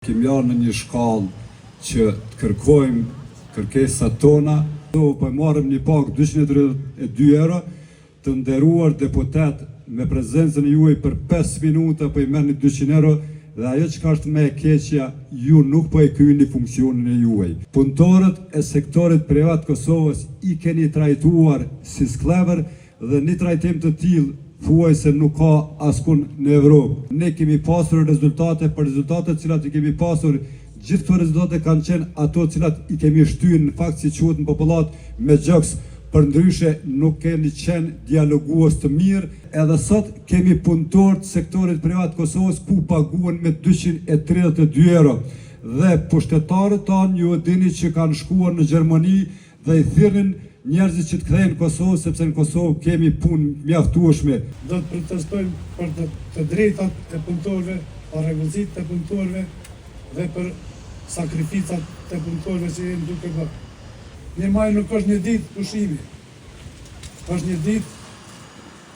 Kemi arë në një shkallë që të kërkojmë kërkesat tona, po marrim një pak 232 euro, të nderuar deputet me prezencën e juaj për 5 minuta po i merrni 200 euro dhe ajo që ka është me e keqja, ju nuk po e kryeni funksionin e juaj. Punëtorët e sektorit privat Kosovës i keni trajtuar si sklever dhe një trajtim të tillë thuaj se nuk ka askun në Evropë. Ne kemi pasur rezultate, për rezultatet cilat i kemi pasur, gjithë këto rezultate kanë qenë ato cilat i kemi shtyr në fakt si quhet në popullat me gjoks, për ndryshe nuk keni qenë dialogues të mirë. Edhe sot kemi punëtor të sektorit privat Kosovës ku paguhen me 232 euro. Dhe pushtetarët tanë ju e dini që kanë shkuar në Gjermani dhe i thirrin njerëzit që të kthehen në Kosovë, sepse në Kosovë kemi punë mjaftueshme. Do të protestojmë për të drejtat e punëtorëve, për rregullsitë të punëtorëve dhe për sakrificat të punëtorëve që jemi duke bërë. 1 maj nuk është një ditë pushimi, është një ditë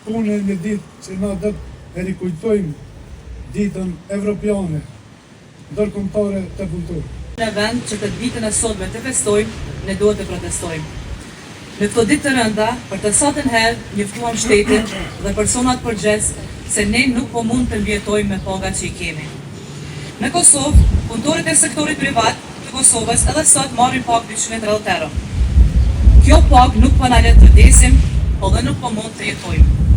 pune, një ditë që na do të rikujtojmë ditën evropiane, ndërkombëtare të punëtorëve. Në vend që të ditën e sotme të festojmë, ne duhet të protestojmë. Në këto ditë të rënda, për të sotën herë, njoftuam shtetin dhe personat përgjithës se ne nuk po mund të mbjetojmë me pagat që i kemi. Në Kosovë, punëtorët e sektorit privat të Kosovës edhe sot marrin pagë 230 euro. Kjo pagë nuk po na le të vdesim, po dhe nuk po mund të jetojmë.